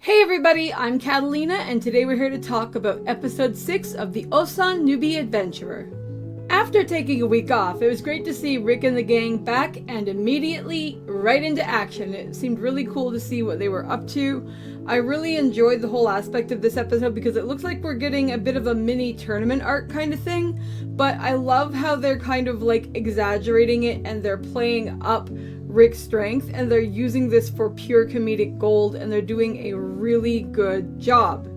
Hey everybody, I'm Katallina, and today we're here to talk about episode 6 of the Ossan Newbie Adventurer. After taking a week off, it was great to see Rick and the gang back and immediately right into action. It seemed really cool to see what they were up to. I really enjoyed the whole aspect of this episode because it looks like we're getting a bit of a mini tournament arc kind of thing, but I love how they're kind of like exaggerating it and they're playing up Rick's strength and they're using this for pure comedic gold and they're doing a really good job.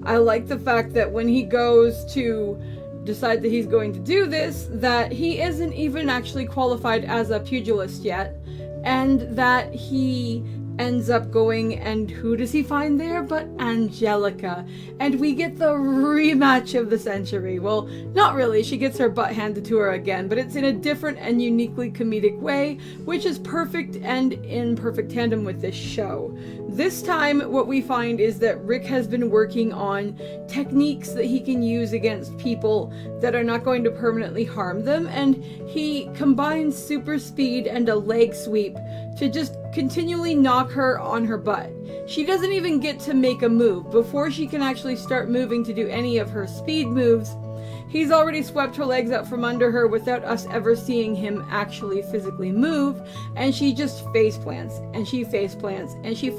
I like the fact that when he goes to decide that he's going to do this, that he isn't even actually qualified as a pugilist yet, and that he ends up going, and who does he find there but Angelica? And we get the rematch of the century. Well, not really, she gets her butt handed to her again, but it's in a different and uniquely comedic way, which is perfect and in perfect tandem with this show. This time, what we find is that Rick has been working on techniques that he can use against people that are not going to permanently harm them, and he combines super speed and a leg sweep to just continually knock her on her butt. She doesn't even get to make a move. Before she can actually start moving to do any of her speed moves, he's already swept her legs out from under her without us ever seeing him actually physically move, and she just face plants, and she face plants, and she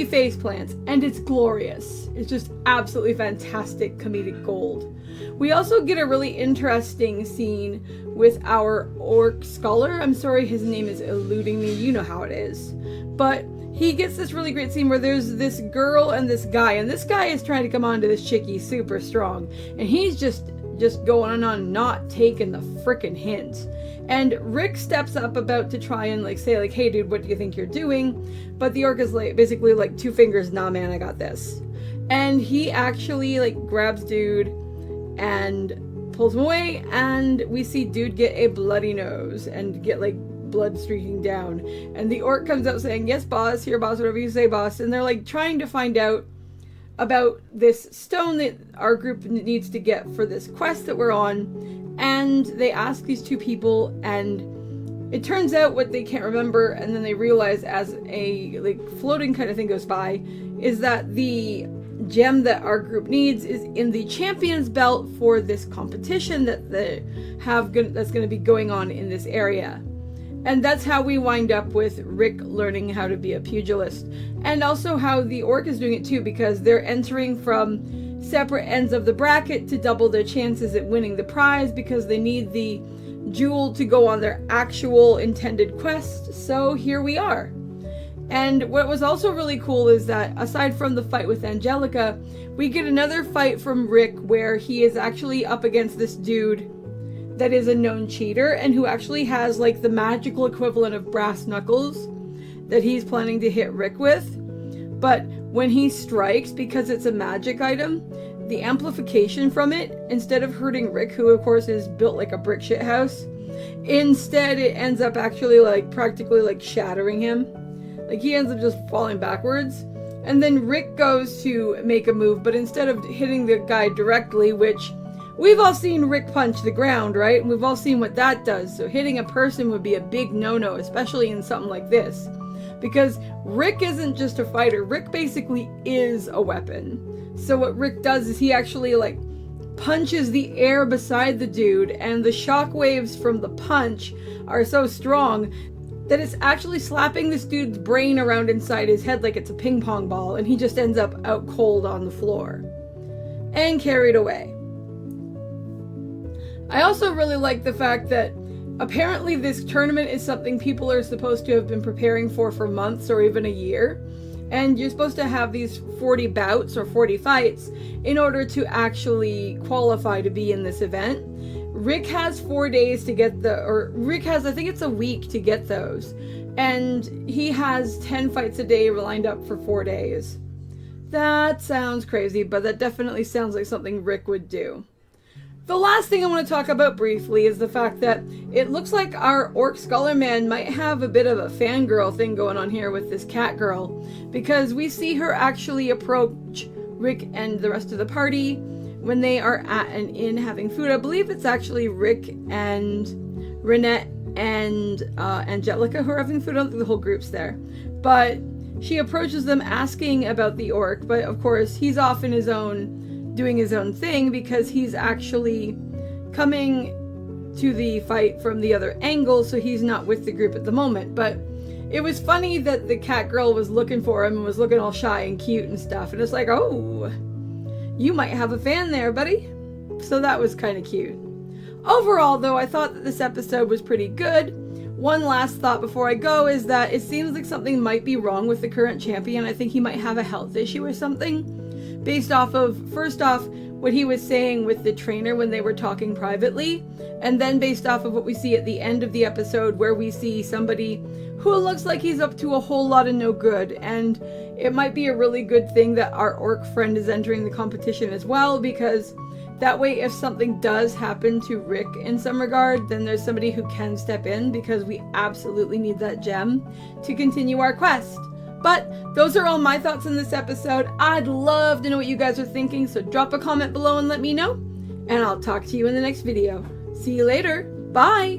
face plants, and it's glorious. It's just absolutely fantastic comedic gold. We also get a really interesting scene with our orc scholar. I'm sorry, his name is eluding me. You know how it is. But he gets this really great scene where there's this girl and this guy is trying to come on to this chickie super strong, and he's just going on not taking the frickin' hint. And Rick steps up about to try and say hey dude, what do you think you're doing? But the orc is basically two fingers, nah man, I got this. And he actually grabs dude and pulls him away, and we see dude get a bloody nose and get blood streaking down, and the orc comes out saying, yes boss, here boss, whatever you say boss. And they're trying to find out about this stone that our group needs to get for this quest that we're on, and they ask these two people, and it turns out what they can't remember, and then they realize as a floating kind of thing goes by, is that the gem that our group needs is in the champion's belt for this competition that that's going to be going on in this area. And that's how we wind up with Rick learning how to be a pugilist, and also how the orc is doing it too, because they're entering from separate ends of the bracket to double their chances at winning the prize, because they need the jewel to go on their actual intended quest. So here we are. And what was also really cool is that aside from the fight with Angelica, we get another fight from Rick where he is actually up against this dude that is a known cheater and who actually has the magical equivalent of brass knuckles that he's planning to hit Rick with. But when he strikes, because it's a magic item, the amplification from it, instead of hurting Rick, who of course is built like a brick shit house, instead it ends up actually practically shattering him. He ends up just falling backwards. And then Rick goes to make a move, but instead of hitting the guy directly, which we've all seen Rick punch the ground, right? And we've all seen what that does. So hitting a person would be a big no-no, especially in something like this. Because Rick isn't just a fighter. Rick basically is a weapon. So what Rick does is he actually punches the air beside the dude, and the shock waves from the punch are so strong that it's actually slapping this dude's brain around inside his head like it's a ping pong ball, and he just ends up out cold on the floor and carried away. I also really like the fact that apparently this tournament is something people are supposed to have been preparing for months or even a year, and you're supposed to have these 40 bouts or 40 fights in order to actually qualify to be in this event. Rick has 4 days to get Rick has, I think it's a week to get those. And he has 10 fights a day lined up for 4 days. That sounds crazy, but that definitely sounds like something Rick would do. The last thing I want to talk about briefly is the fact that it looks like our orc scholar man might have a bit of a fangirl thing going on here with this cat girl, because we see her actually approach Rick and the rest of the party when they are at an inn having food. I believe it's actually Rick and Renette and Angelica who are having food. I don't think the whole group's there. But she approaches them asking about the orc, but of course he's off in his own, doing his own thing, because he's actually coming to the fight from the other angle, so he's not with the group at the moment. But it was funny that the cat girl was looking for him and was looking all shy and cute and stuff, and it's like, oh, you might have a fan there, buddy. So that was kind of cute. Overall, though, I thought that this episode was pretty good. One last thought before I go is that it seems like something might be wrong with the current champion. I think he might have a health issue or something, based off of, first off, what he was saying with the trainer when they were talking privately, and then based off of what we see at the end of the episode, where we see somebody who looks like he's up to a whole lot of no good. And it might be a really good thing that our orc friend is entering the competition as well, because that way, if something does happen to Rick in some regard, then there's somebody who can step in, because we absolutely need that gem to continue our quest. But those are all my thoughts on this episode. I'd love to know what you guys are thinking, so drop a comment below and let me know. And I'll talk to you in the next video. See you later. Bye!